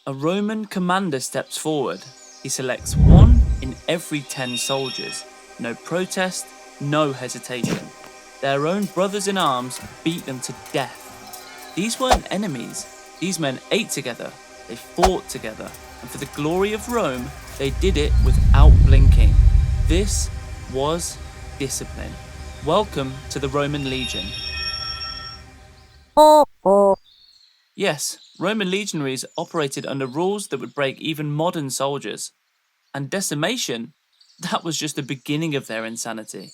A Roman commander steps forward. He selects 1 in every 10 soldiers. No protest, no hesitation. Their own brothers in arms beat them to death. These weren't enemies. These men ate together. They fought together. And for the glory of Rome, they did it without blinking. This was discipline. Welcome to the Roman Legion. Yes, Roman legionaries operated under rules that would break even modern soldiers. And decimation, that was just the beginning of their insanity.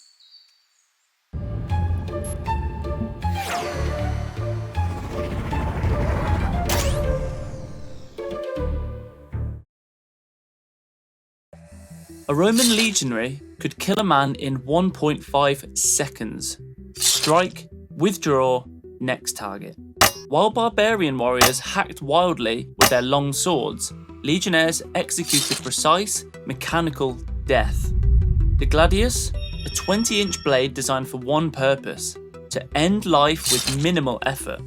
A Roman legionary could kill a man in 1.5 seconds. Strike, withdraw, next target. While barbarian warriors hacked wildly with their long swords, Legionnaires executed precise, mechanical death. The Gladius, a 20-inch blade designed for one purpose: to end life with minimal effort.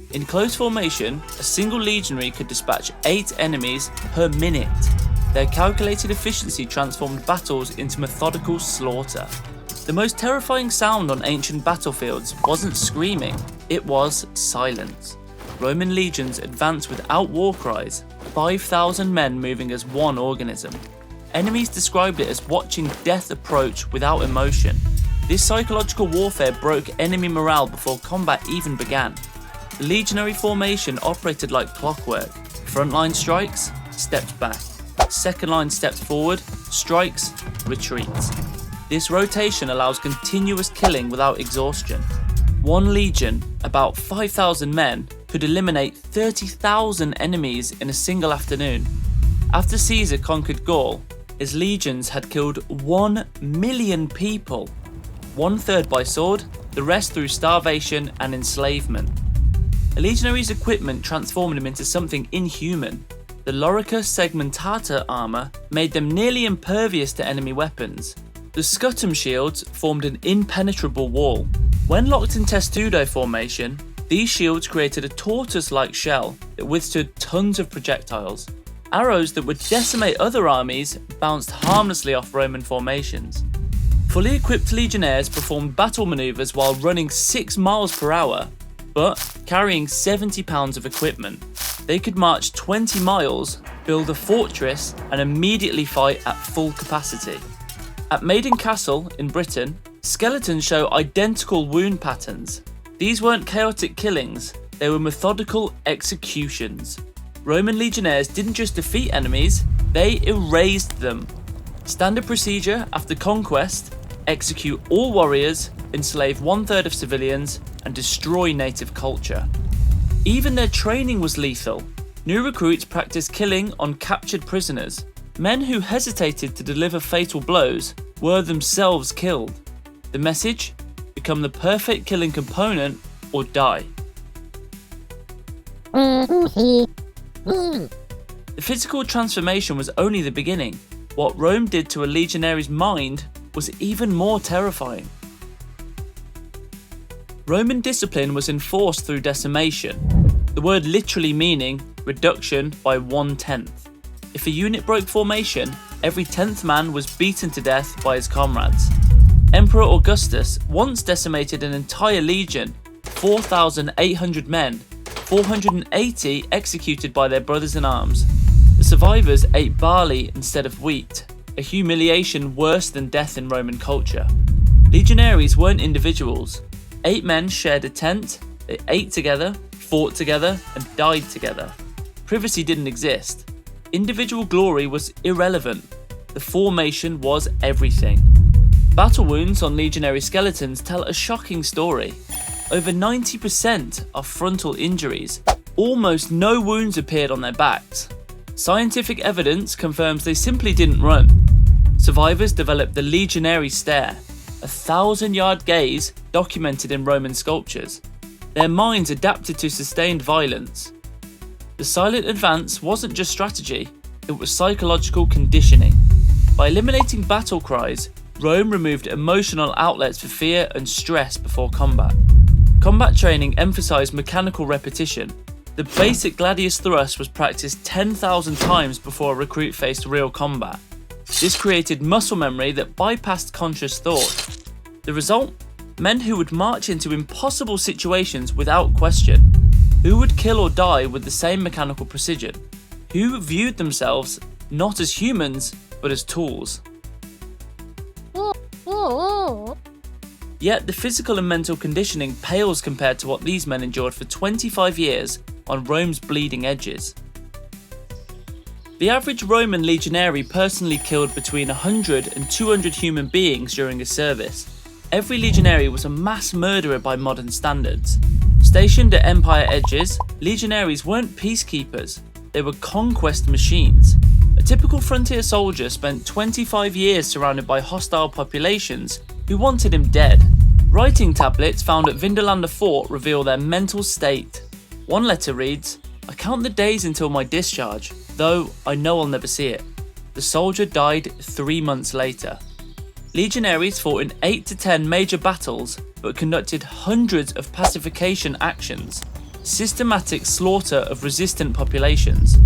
In close formation, a single legionary could dispatch 8 enemies per minute. Their calculated efficiency transformed battles into methodical slaughter. The most terrifying sound on ancient battlefields wasn't screaming, it was silence. Roman legions advanced without war cries, 5,000 men moving as one organism. Enemies described it as watching death approach without emotion. This psychological warfare broke enemy morale before combat even began. The legionary formation operated like clockwork. Frontline strikes, steps back. Second line steps forward, strikes, retreats. This rotation allows continuous killing without exhaustion. One legion, about 5,000 men, could eliminate 30,000 enemies in a single afternoon. After Caesar conquered Gaul, his legions had killed 1 million people, 1/3 by sword, the rest through starvation and enslavement. A legionary's equipment transformed him into something inhuman. The Lorica segmentata armour made them nearly impervious to enemy weapons. The scutum shields formed an impenetrable wall. When locked in testudo formation, these shields created a tortoise-like shell that withstood tons of projectiles. Arrows that would decimate other armies bounced harmlessly off Roman formations. Fully equipped legionnaires performed battle manoeuvres while running 6 miles per hour, but carrying 70 pounds of equipment. They could march 20 miles, build a fortress, and immediately fight at full capacity. At Maiden Castle in Britain, skeletons show identical wound patterns. These weren't chaotic killings, they were methodical executions. Roman legionnaires didn't just defeat enemies, they erased them. Standard procedure after conquest: execute all warriors, enslave 1/3 of civilians, and destroy native culture. Even their training was lethal. New recruits practiced killing on captured prisoners. Men who hesitated to deliver fatal blows were themselves killed. The message: become the perfect killing component or die. The physical transformation was only the beginning. What Rome did to a legionary's mind was even more terrifying. Roman discipline was enforced through decimation, the word literally meaning reduction by 1/10. If a unit broke formation, every 10th man was beaten to death by his comrades. Emperor Augustus once decimated an entire legion, 4,800 men, 480 executed by their brothers in arms. The survivors ate barley instead of wheat, a humiliation worse than death in Roman culture. Legionaries weren't individuals. 8 men shared a tent, they ate together, fought together, and died together. Privacy didn't exist. Individual glory was irrelevant. The formation was everything. Battle wounds on legionary skeletons tell a shocking story. Over 90% are frontal injuries. Almost no wounds appeared on their backs. Scientific evidence confirms they simply didn't run. Survivors developed the legionary stare, a 1,000-yard gaze documented in Roman sculptures. Their minds adapted to sustained violence. The silent advance wasn't just strategy, it was psychological conditioning. By eliminating battle cries, Rome removed emotional outlets for fear and stress before combat. Combat training emphasized mechanical repetition. The basic Gladius thrust was practiced 10,000 times before a recruit faced real combat. This created muscle memory that bypassed conscious thought. The result? Men who would march into impossible situations without question, who would kill or die with the same mechanical precision, who viewed themselves not as humans but as tools. Yet the physical and mental conditioning pales compared to what these men endured for 25 years on Rome's bleeding edges. The average Roman legionary personally killed between 100 and 200 human beings during his service. Every legionary was a mass murderer by modern standards. Stationed at empire edges, legionaries weren't peacekeepers, they were conquest machines. A typical frontier soldier spent 25 years surrounded by hostile populations who wanted him dead. Writing tablets found at Vindolanda Fort reveal their mental state. One letter reads, "I count the days until my discharge, though I know I'll never see it." The soldier died 3 months later. Legionaries fought in 8 to 10 major battles, but conducted hundreds of pacification actions, systematic slaughter of resistant populations.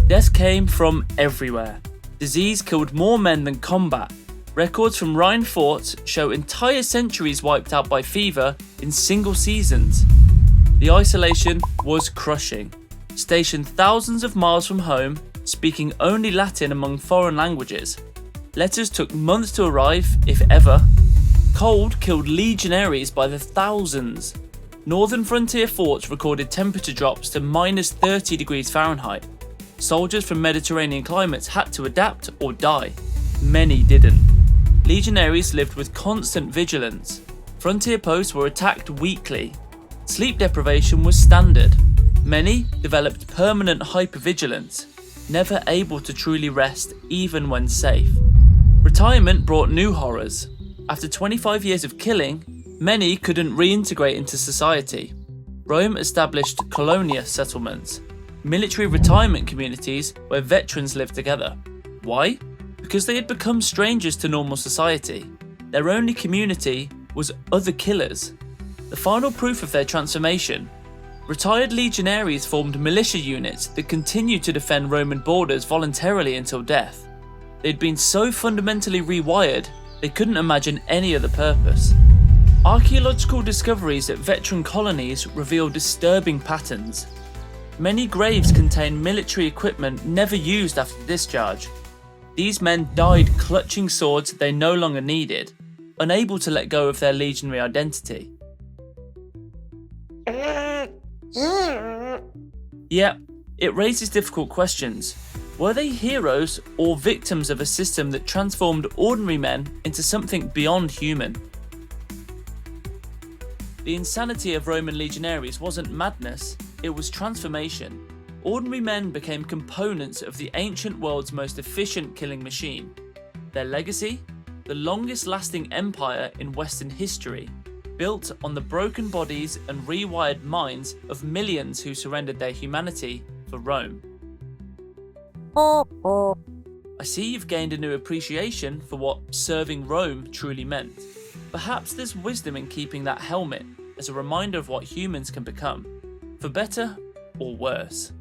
Death came from everywhere. Disease killed more men than combat. Records from Rhine forts show entire centuries wiped out by fever in single seasons. The isolation was crushing. Stationed thousands of miles from home, speaking only Latin among foreign languages. Letters took months to arrive, if ever. Cold killed legionaries by the thousands. Northern frontier forts recorded temperature drops to minus 30 degrees Fahrenheit. Soldiers from Mediterranean climates had to adapt or die. Many didn't. Legionaries lived with constant vigilance. Frontier posts were attacked weekly. Sleep deprivation was standard. Many developed permanent hypervigilance, never able to truly rest even when safe. Retirement brought new horrors. After 25 years of killing, many couldn't reintegrate into society. Rome established colonia settlements, military retirement communities where veterans lived together. Why? Because they had become strangers to normal society. Their only community was other killers. The final proof of their transformation. Retired legionaries formed militia units that continued to defend Roman borders voluntarily until death. They'd been so fundamentally rewired, they couldn't imagine any other purpose. Archaeological discoveries at veteran colonies reveal disturbing patterns. Many graves contain military equipment never used after discharge. These men died clutching swords they no longer needed, unable to let go of their legionary identity. Yet, it raises difficult questions. Were they heroes or victims of a system that transformed ordinary men into something beyond human? The insanity of Roman legionaries wasn't madness, it was transformation. Ordinary men became components of the ancient world's most efficient killing machine. Their legacy? The longest lasting empire in Western history, built on the broken bodies and rewired minds of millions who surrendered their humanity for Rome. I see you've gained a new appreciation for what serving Rome truly meant. Perhaps there's wisdom in keeping that helmet as a reminder of what humans can become, for better or worse.